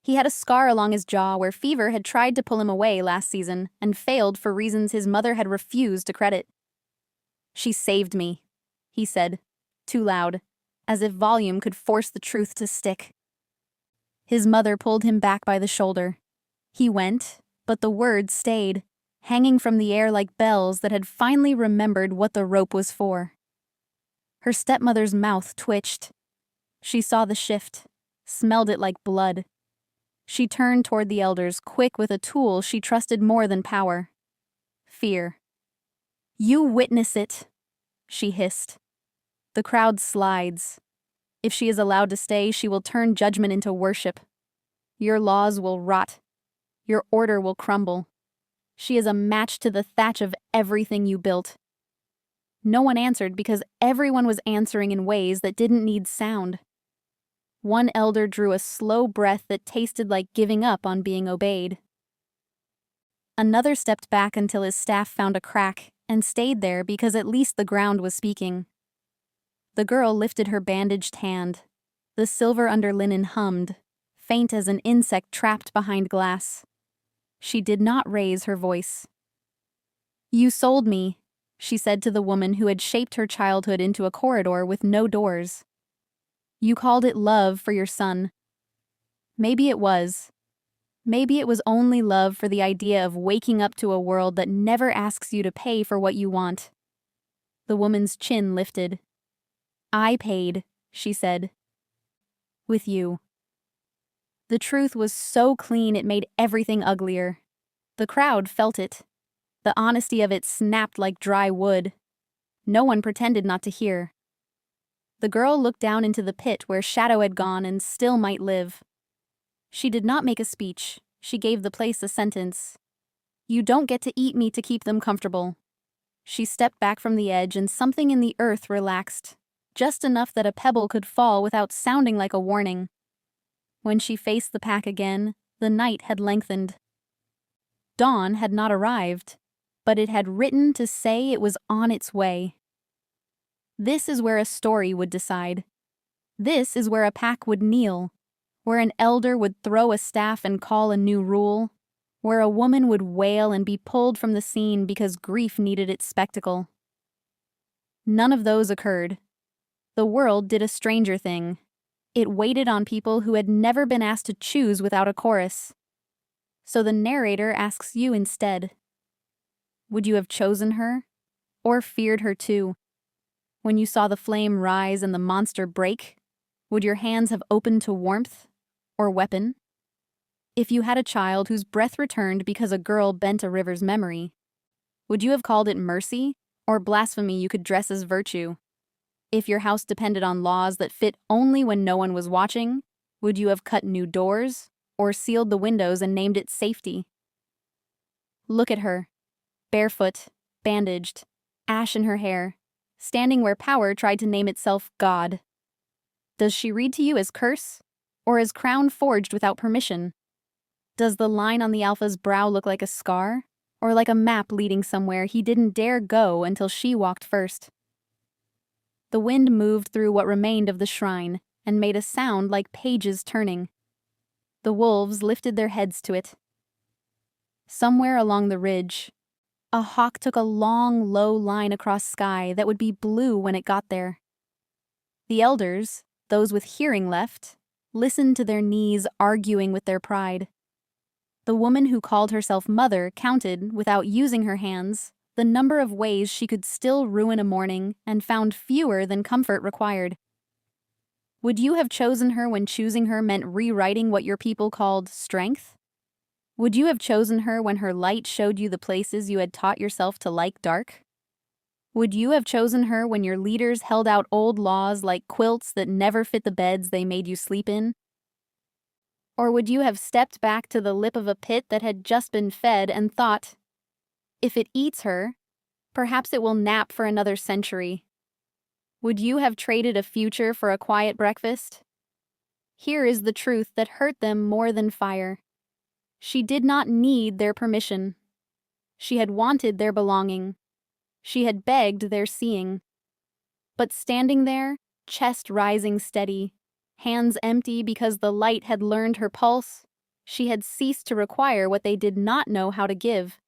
He had a scar along his jaw where fever had tried to pull him away last season and failed for reasons his mother had refused to credit. "She saved me," he said, too loud, as if volume could force the truth to stick. His mother pulled him back by the shoulder. He went, but the words stayed, hanging from the air like bells that had finally remembered what the rope was for. Her stepmother's mouth twitched. She saw the shift, smelled it like blood. She turned toward the elders, quick with a tool she trusted more than power. Fear. "You witness it," she hissed. "The crowd slides. If she is allowed to stay, she will turn judgment into worship. Your laws will rot. Your order will crumble. She is a match to the thatch of everything you built." No one answered because everyone was answering in ways that didn't need sound. One elder drew a slow breath that tasted like giving up on being obeyed. Another stepped back until his staff found a crack and stayed there because at least the ground was speaking. The girl lifted her bandaged hand. The silver underlinen hummed, faint as an insect trapped behind glass. She did not raise her voice. "You sold me," she said to the woman who had shaped her childhood into a corridor with no doors. "You called it love for your son. Maybe it was. Maybe it was only love for the idea of waking up to a world that never asks you to pay for what you want." The woman's chin lifted. "I paid," she said. "With you." The truth was so clean it made everything uglier. The crowd felt it. The honesty of it snapped like dry wood. No one pretended not to hear. The girl looked down into the pit where Shadow had gone and still might live. She did not make a speech. She gave the place a sentence. "You don't get to eat me to keep them comfortable." She stepped back from the edge and something in the earth relaxed, just enough that a pebble could fall without sounding like a warning. When she faced the pack again, the night had lengthened. Dawn had not arrived, but it had written to say it was on its way. This is where a story would decide. This is where a pack would kneel, where an elder would throw a staff and call a new rule, where a woman would wail and be pulled from the scene because grief needed its spectacle. None of those occurred. The world did a stranger thing. It waited on people who had never been asked to choose without a chorus. So the narrator asks you instead. Would you have chosen her? Or feared her too? When you saw the flame rise and the monster break, would your hands have opened to warmth or weapon? If you had a child whose breath returned because a girl bent a river's memory, would you have called it mercy or blasphemy you could dress as virtue? If your house depended on laws that fit only when no one was watching, would you have cut new doors or sealed the windows and named it safety? Look at her, barefoot, bandaged, ash in her hair, standing where power tried to name itself God. Does she read to you as curse or as crown forged without permission? Does the line on the alpha's brow look like a scar or like a map leading somewhere he didn't dare go until she walked first? The wind moved through what remained of the shrine and made a sound like pages turning. The wolves lifted their heads to it. Somewhere along the ridge, a hawk took a long, low line across sky that would be blue when it got there. The elders, those with hearing left, listened to their knees arguing with their pride. The woman who called herself mother counted, without using her hands, the number of ways she could still ruin a morning and found fewer than comfort required. Would you have chosen her when choosing her meant rewriting what your people called strength? Would you have chosen her when her light showed you the places you had taught yourself to like dark? Would you have chosen her when your leaders held out old laws like quilts that never fit the beds they made you sleep in? Or would you have stepped back to the lip of a pit that had just been fed and thought, if it eats her, perhaps it will nap for another century? Would you have traded a future for a quiet breakfast? Here is the truth that hurt them more than fire. She did not need their permission. She had wanted their belonging. She had begged their seeing. But standing there, chest rising steady, hands empty because the light had learned her pulse, she had ceased to require what they did not know how to give.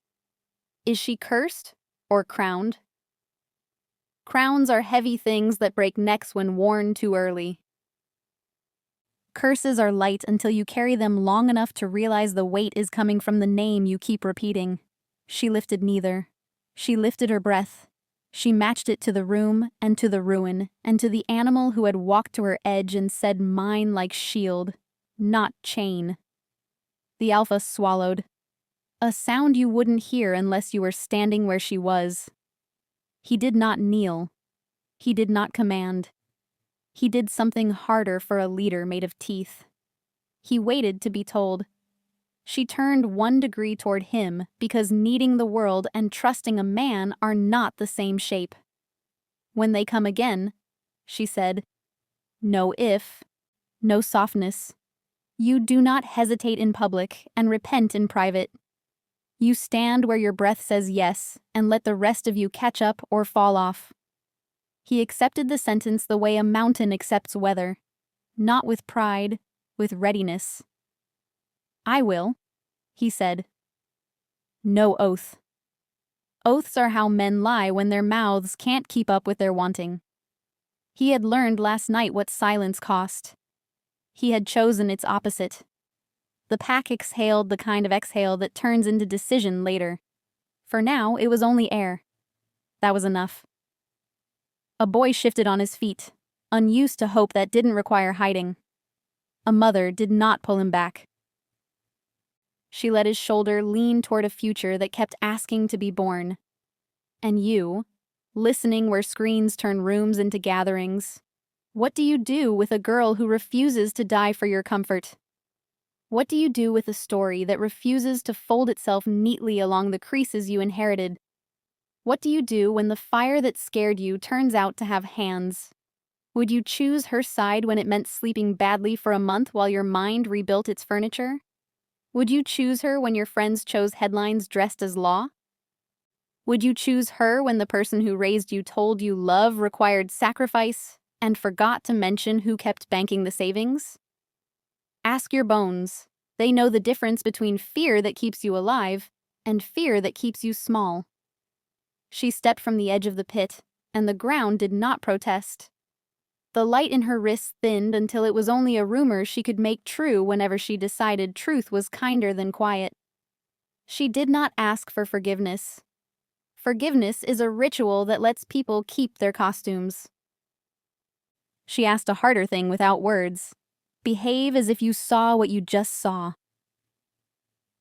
Is she cursed or crowned? Crowns are heavy things that break necks when worn too early. Curses are light until you carry them long enough to realize the weight is coming from the name you keep repeating. She lifted neither. She lifted her breath. She matched it to the room and to the ruin and to the animal who had walked to her edge and said mine like shield, not chain. The alpha swallowed. A sound you wouldn't hear unless you were standing where she was. He did not kneel. He did not command. He did something harder for a leader made of teeth. He waited to be told. She turned 1 degree toward him because needing the world and trusting a man are not the same shape. When they come again, she said, no if, no softness. You do not hesitate in public and repent in private. You stand where your breath says yes and let the rest of you catch up or fall off. He accepted the sentence the way a mountain accepts weather, not with pride, with readiness. I will, he said. No oath. Oaths are how men lie when their mouths can't keep up with their wanting. He had learned last night what silence cost. He had chosen its opposite. The pack exhaled the kind of exhale that turns into decision later. For now, it was only air. That was enough. A boy shifted on his feet, unused to hope that didn't require hiding. A mother did not pull him back. She let his shoulder lean toward a future that kept asking to be born. And you, listening where screens turn rooms into gatherings, what do you do with a girl who refuses to die for your comfort? What do you do with a story that refuses to fold itself neatly along the creases you inherited? What do you do when the fire that scared you turns out to have hands? Would you choose her side when it meant sleeping badly for a month while your mind rebuilt its furniture? Would you choose her when your friends chose headlines dressed as law? Would you choose her when the person who raised you told you love required sacrifice and forgot to mention who kept banking the savings? Ask your bones. They know the difference between fear that keeps you alive and fear that keeps you small. She stepped from the edge of the pit, and the ground did not protest. The light in her wrists thinned until it was only a rumor she could make true whenever she decided truth was kinder than quiet. She did not ask for forgiveness. Forgiveness is a ritual that lets people keep their costumes. She asked a harder thing without words. Behave as if you saw what you just saw.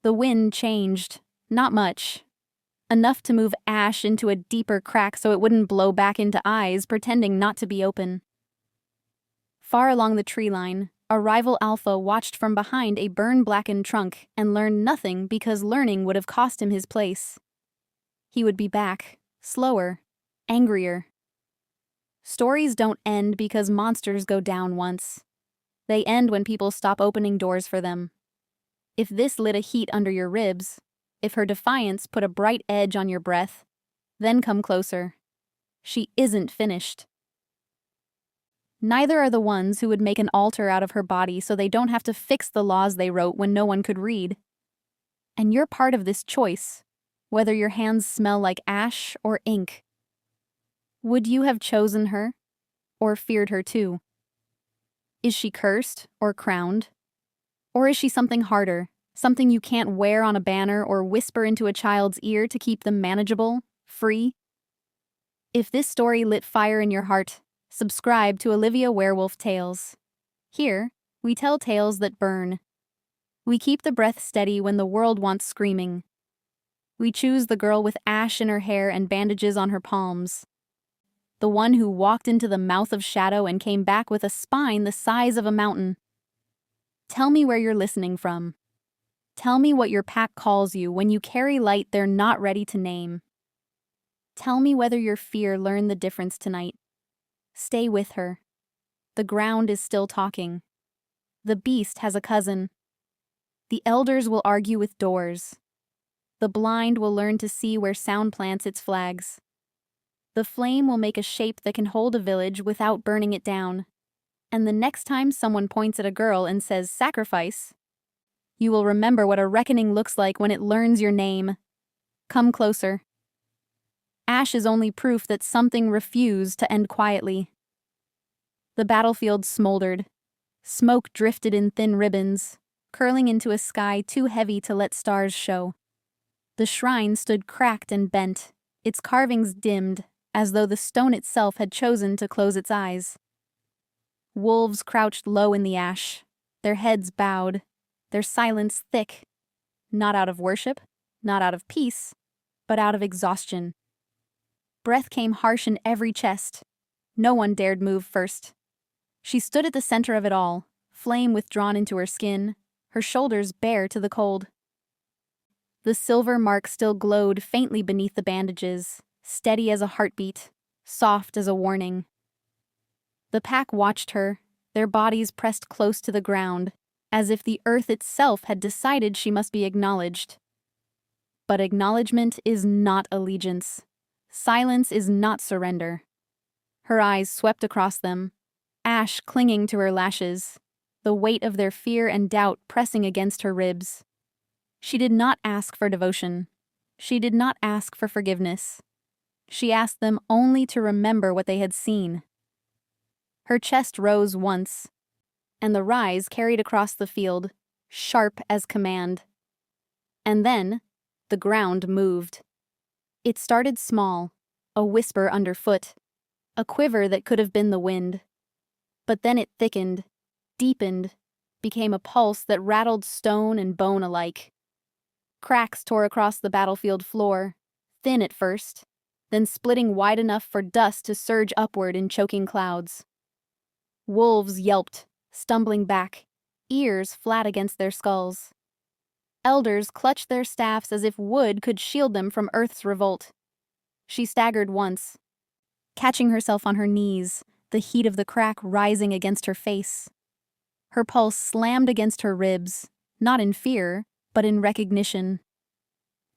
The wind changed. Not much. Enough to move ash into a deeper crack so it wouldn't blow back into eyes pretending not to be open. Far along the tree line, a rival alpha watched from behind a burn-blackened trunk and learned nothing because learning would have cost him his place. He would be back, slower, angrier. Stories don't end because monsters go down once. They end when people stop opening doors for them. If this lit a heat under your ribs, if her defiance put a bright edge on your breath, then come closer. She isn't finished. Neither are the ones who would make an altar out of her body so they don't have to fix the laws they wrote when no one could read. And you're part of this choice, whether your hands smell like ash or ink. Would you have chosen her, or feared her too? Is she cursed or crowned? Or is she something harder, something you can't wear on a banner or whisper into a child's ear to keep them manageable, free? If this story lit fire in your heart, subscribe to Olivia Werewolf Tales. Here, we tell tales that burn. We keep the breath steady when the world wants screaming. We choose the girl with ash in her hair and bandages on her palms. The one who walked into the mouth of shadow and came back with a spine the size of a mountain. Tell me where you're listening from. Tell me what your pack calls you when you carry light they're not ready to name. Tell me whether your fear learned the difference tonight. Stay with her. The ground is still talking. The beast has a cousin. The elders will argue with doors. The blind will learn to see where sound plants its flags. The flame will make a shape that can hold a village without burning it down. And the next time someone points at a girl and says sacrifice, you will remember what a reckoning looks like when it learns your name. Come closer. Ash is only proof that something refused to end quietly. The battlefield smoldered. Smoke drifted in thin ribbons, curling into a sky too heavy to let stars show. The shrine stood cracked and bent, its carvings dimmed, as though the stone itself had chosen to close its eyes. Wolves crouched low in the ash, their heads bowed, their silence thick, not out of worship, not out of peace, but out of exhaustion. Breath came harsh in every chest. No one dared move first. She stood at the center of it all, flame withdrawn into her skin, her shoulders bare to the cold. The silver mark still glowed faintly beneath the bandages, steady as a heartbeat, soft as a warning. The pack watched her, their bodies pressed close to the ground, as if the earth itself had decided she must be acknowledged. But acknowledgement is not allegiance. Silence is not surrender. Her eyes swept across them, ash clinging to her lashes, the weight of their fear and doubt pressing against her ribs. She did not ask for devotion. She did not ask for forgiveness. She asked them only to remember what they had seen. Her chest rose once, and the rise carried across the field, sharp as command. And then, the ground moved. It started small, a whisper underfoot, a quiver that could have been the wind. But then it thickened, deepened, became a pulse that rattled stone and bone alike. Cracks tore across the battlefield floor, thin at first, then splitting wide enough for dust to surge upward in choking clouds. Wolves yelped, stumbling back, ears flat against their skulls. Elders clutched their staffs as if wood could shield them from Earth's revolt. She staggered once, catching herself on her knees, the heat of the crack rising against her face. Her pulse slammed against her ribs, not in fear, but in recognition.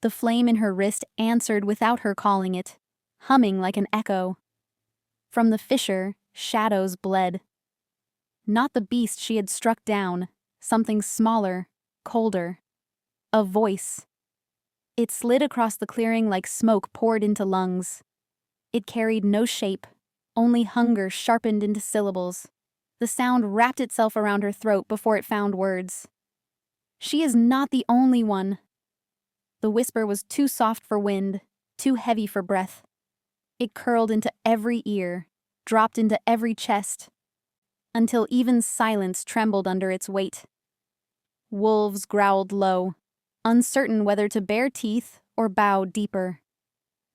The flame in her wrist answered without her calling it, humming like an echo. From the fissure, shadows bled. Not the beast she had struck down, something smaller, colder. A voice. It slid across the clearing like smoke poured into lungs. It carried no shape, only hunger sharpened into syllables. The sound wrapped itself around her throat before it found words. She is not the only one. The whisper was too soft for wind, too heavy for breath. It curled into every ear, dropped into every chest, until even silence trembled under its weight. Wolves growled low, uncertain whether to bare teeth or bow deeper.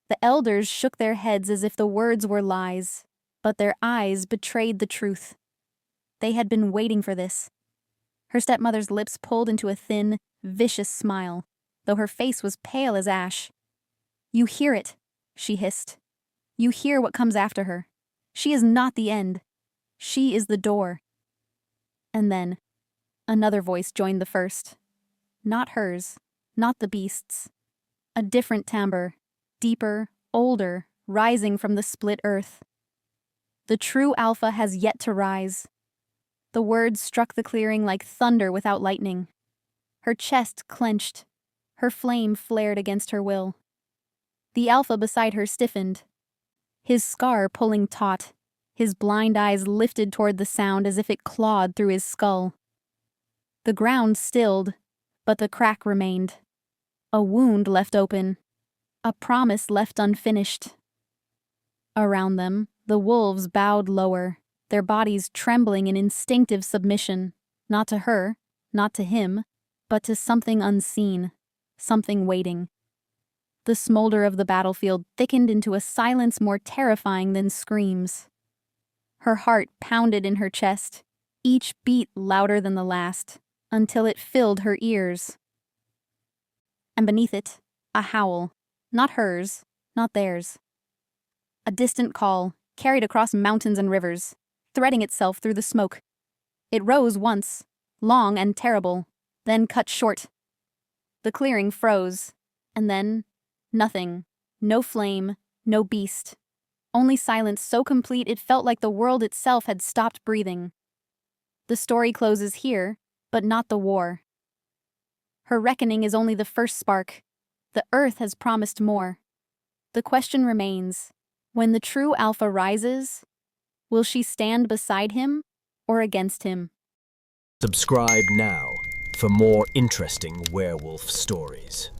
The elders shook their heads as if the words were lies, but their eyes betrayed the truth. They had been waiting for this. Her stepmother's lips pulled into a thin, vicious smile, though her face was pale as ash. "You hear it," she hissed. "You hear what comes after her. She is not the end. She is the door." And then, another voice joined the first. Not hers, not the beast's. A different timbre, deeper, older, rising from the split earth. "The true Alpha has yet to rise." The words struck the clearing like thunder without lightning. Her chest clenched. Her flame flared against her will. The Alpha beside her stiffened, his scar pulling taut, his blind eyes lifted toward the sound as if it clawed through his skull. The ground stilled, but the crack remained. A wound left open. A promise left unfinished. Around them, the wolves bowed lower, their bodies trembling in instinctive submission, not to her, not to him, but to something unseen, something waiting. The smolder of the battlefield thickened into a silence more terrifying than screams. Her heart pounded in her chest, each beat louder than the last, until it filled her ears. And beneath it, a howl, not hers, not theirs. A distant call, carried across mountains and rivers, threading itself through the smoke. It rose once, long and terrible, then cut short. The clearing froze, and then nothing, no flame, no beast. Only silence so complete it felt like the world itself had stopped breathing. The story closes here, but not the war. Her reckoning is only the first spark. The earth has promised more. The question remains, when the true alpha rises, will she stand beside him or against him? Subscribe now for more interesting werewolf stories.